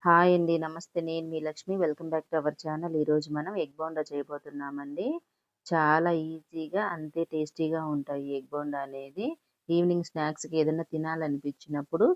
Hi అండి. నమస్తే. నేను మీ Lakshmi. Welcome back to our channel. ఈరోజు మనం ఎగ్ బోండా చేయబోతున్నామండి. చాలా ఈజీగా అంతే టేస్టీగా ఉంటాయి ఎగ్ బోండా అనేది. ఈవినింగ్ స్నాక్స్‌కి ఏదన్నా తినాలనిపించినప్పుడు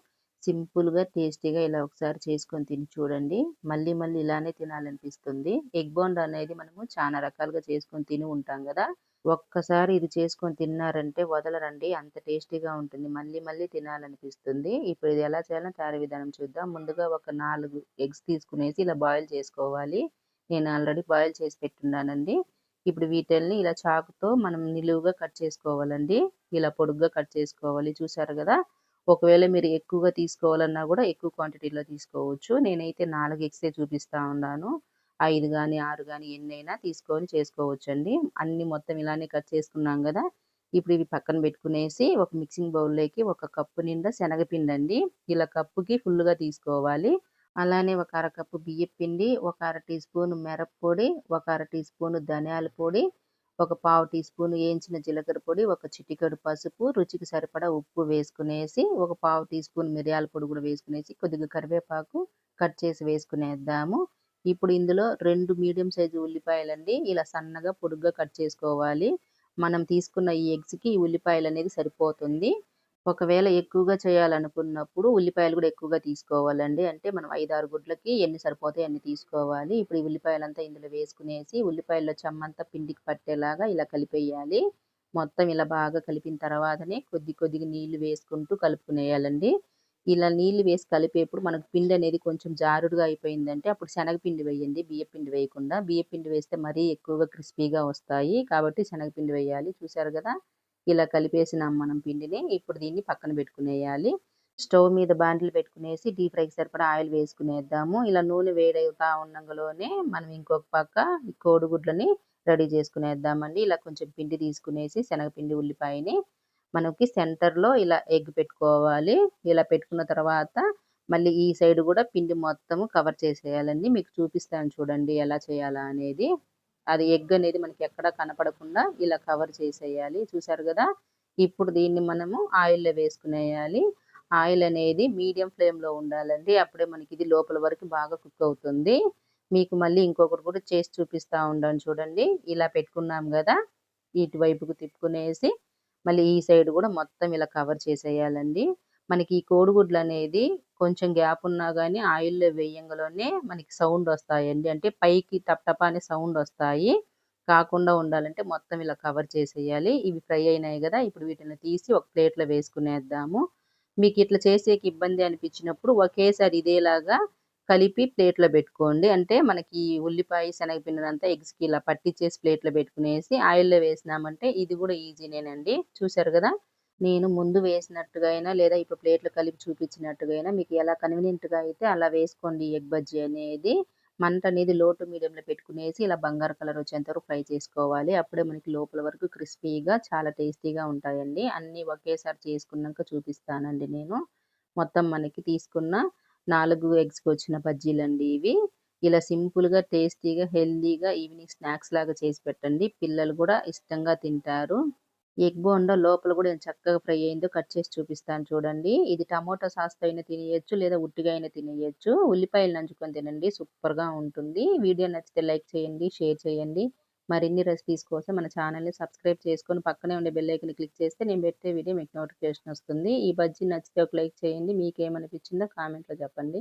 సింపుల్‌గా, టేస్టీగా ఇలా ఒకసారి చేసుకొని తిని చూడండి. మళ్ళీ మళ్ళీ ఇలానే తినాలనిపిస్తుంది. ఎగ్ బోండా అనేది మనము చాలా రకాలుగా చేసుకొని తిని ఉంటాం గదా! ఒక్కసారి ఇది చేసుకొని తిన్నారంటే వదలరండి. అంత టేస్టీగా ఉంటుంది. మళ్ళీ మళ్ళీ తినాలనిపిస్తుంది. ఇప్పుడు ఇది ఎలా చేయాలో తయారీ విధానం చూద్దాం. ముందుగా ఒక 4 ఎగ్స్ తీసుకునేసి ఇలా బాయిల్ చేసుకోవాలి. నేను ఆల్రెడీ బాయిల్ చేసి పెట్టున్నానండి. ఇప్పుడు వీటిల్ని ఇలా చాకుతో మనం నిలువుగా కట్ చేసుకోవాలండి. ఇలా పొడుగ్గా కట్ చేసుకోవాలి. చూసారు గదా! ఒకవేళ మీరు ఎక్కువగా తీసుకోవాలన్నా గూడా ఎక్కువ క్వాంటిటీలో తీసుకోవచ్చు. నేనైతే 4 ఎగ్సే చూపిస్తా ఉన్నాను. 5 గాని, 6 గాని ఎన్నైనా తీసుకొని చేసుకోవచ్చండి. అన్నీ మొత్తం ఇలానే కట్ చేసుకున్నాం గదా! ఇప్పుడు ఇవి పక్కన పెట్టుకునేసి ఒక మిక్సింగ్ బౌల్‌లోకి ఒక కప్పు నిండా శనగపిండండి. ఇలా కప్పుకి ఫుల్‌గా తీసుకోవాలి. అలానే ఒక అరకప్పు బియ్యపిండి, ఒక అర టీ స్పూన్ మిరప్పొడి, ఒక అర టీ స్పూన్ ధనియాల పొడి, ఒక పావు టీ స్పూన్ ఏంచిన జీలకర్ర పొడి, ఒక చిటికెడు పసుపు, రుచికి సరిపడా ఉప్పు వేసుకునేసి, ఒక పావు టీ స్పూన్ మిరియాల పొడి కూడా వేసుకునేసి, కొద్దిగా కరివేపాకు కట్ చేసి వేసుకునేద్దాము. ఇప్పుడు ఇందులో 2 మీడియం సైజు ఉల్లిపాయలండి. ఇలా సన్నగా పొడుగ్గా కట్ చేసుకోవాలి. మనం తీసుకున్న ఈ ఎగ్స్‌కి ఈ ఉల్లిపాయలనేది సరిపోతుంది. ఒకవేళ ఎక్కువగా చేయాలనుకున్నప్పుడు ఉల్లిపాయలు గూడా ఎక్కువగా తీసుకోవాలండి. అంటే మనం 5, 6 గుడ్లకి ఎన్ని సరిపోతాయో అన్ని తీసుకోవాలి. ఇప్పుడు ఈ ఉల్లిపాయలంతా ఇందులో వేసుకునేసి ఉల్లిపాయల్లో చెమ్మంతా పిండికి పట్టేలాగా ఇలా కలిపేయాలి. మొత్తం ఇలా బాగా కలిపిన తర్వాతనే కొద్ది కొద్దిగా నీళ్లు వేసుకుంటూ కలుపుకునేయాలండి. ఇలా నీళ్లు వేసి కలిపేప్పుడు మనకు పిండనేది కొంచెం జారుడుగా అయిపోయిందంటే అప్పుడు శనగపిండి వేయండి. బియ్యపిండి వేయకుండా. బియ్యపిండి వేస్తే మరీ ఎక్కువగా క్రిస్పీగా వస్తాయి. కాబట్టి శనగపిండి వేయాలి. చూసారు గదా! ఇలా కలిపేసినాం మనం పిండిని. ఇప్పుడు దీన్ని పక్కన పెట్టుకునేయాలి. స్టవ్ మీద బాండిల్ పెట్టుకునేసి డీప్ ఫ్రైకి సరిపడా ఆయిల్ వేసుకునేద్దాము. ఇలా నూనె వేడవుతా ఉండంగలోనే మనం ఇంకొక పక్క ఈ కోడిగుడ్లని రెడీ చేసుకునేద్దామండి. ఇలా కొంచెం పిండి తీసుకునేసి శనగపిండి, ఉల్లిపాయని మనకి సెంటర్‌లో ఇలా ఎగ్ పెట్టుకోవాలి. ఇలా పెట్టుకున్న తర్వాత మళ్ళీ ఈ సైడ్ గూడా పిండి మొత్తము కవర్ చేసేయాలండి. మీకు చూపిస్తాను చూడండి ఎలా చేయాలా అనేది. అది ఎగ్ అనేది మనకి ఎక్కడా కనపడకుండా ఇలా కవర్ చేసేయాలి. చూసారు గదా! ఇప్పుడు దీన్ని మనము ఆయిల్‌లో వేసుకునేయాలి. ఆయిల్ అనేది మీడియం ఫ్లేమ్‌లో ఉండాలండి. అప్పుడే మనకిది లోపల వరకు బాగా కుక్ అవుతుంది. మీకు మళ్ళీ ఇంకొకటి కూడా చేసి చూపిస్తా ఉండాను చూడండి. ఇలా పెట్టుకున్నాం గదా! ఇటువైపుకు తిప్పుకునేసి మళ్ళీ ఈ సైడ్ గూడా మొత్తం ఇలా కవర్ చేసేయాలండి. మనకి ఈ కోడిగుడ్లనేది కొంచెం గ్యాప్ ఉన్నా గాని ఆయిల్‌లో వేయంగలోనే మనకి సౌండొస్తాయండి. అంటే పైకి టపటపా అనే సౌండొస్తాయి. కాకుండా ఉండాలంటే మొత్తం ఇలా కవర్ చేసేయాలి. ఇవి ఫ్రై అయినాయి గదా! ఇప్పుడు వీటిని తీసి ఒక ప్లేట్‌లో వేసుకునేద్దాము. మీకిట్లా చేసేకి ఇబ్బంది అనిపించినప్పుడు ఒకేసారి ఇదేలాగా కలిపి ప్లేట్‌లో బెట్టుకోండి. అంటే మనకి ఉల్లిపాయ, శనగపిండినంతా ఎగ్స్‌కి ఇలా పట్టిచ్చేసి ప్లేట్‌లో బెట్టుకునేసి ఆయిల్‌లో వేసినామంటే ఇది గూడా ఈజీనేనండి. చూసారు గదా! నేను ముందు వేసినట్టుగా అయినా లేదా ఇప్పుడు ప్లేట్‌లో కలిపి చూపించినట్టుగా అయినా మీకు ఎలా కన్వీనియంట్‌గా అయితే అలా వేసుకోండి ఎగ్ బజ్జీ అనేది. మంట అనేది లో టు మీడియంలో పెట్టుకునేసి ఇలా బంగారు కలర్ వచ్చేంత వరకు ఫ్రై చేసుకోవాలి. అప్పుడే మనకి లోపల వరకు క్రిస్పీగా చాలా టేస్టీగా ఉంటాయండి. అన్నీ ఒకేసారి చేసుకున్నాక చూపిస్తానండి నేను. మొత్తం మనకి తీసుకున్న 4 ఎగ్స్‌కొచ్చిన బజ్జీలండి ఇవి. ఇలా సింపుల్‌గా, టేస్టీగా, హెల్తీగా ఈవినింగ్ స్నాక్స్ లాగా చేసి పెట్టండి. పిల్లలు గూడా ఇష్టంగా తింటారు. ఎగ్ బోండా లోపల గూడా ఎంత చక్కగా ఫ్రై అయిందో కట్ చేసి చూపిస్తాను చూడండి. ఇది టమోటా సాస్‌తో అయినా తినేయొచ్చు, లేదా ఉట్టిగా అయినా తినేయొచ్చు. ఉల్లిపాయలు నంచుకొని తినండి సూపర్‌గా ఉంటుంది. వీడియో నచ్చితే లైక్ చేయండి, షేర్ చేయండి. మరిన్ని రెసిపీస్ కోసం మన ఛానెల్‌ని సబ్స్క్రైబ్ చేసుకొని పక్కనే ఉండే బెల్ ఐకాన్‌ని క్లిక్ చేస్తే నేను పెట్టే వీడియో మీకు నోటిఫికేషన్ వస్తుంది. ఈ బజ్జీ నచ్చితే ఒక లైక్ చేయండి. మీకేమనిపించిందో కామెంట్‌లో చెప్పండి.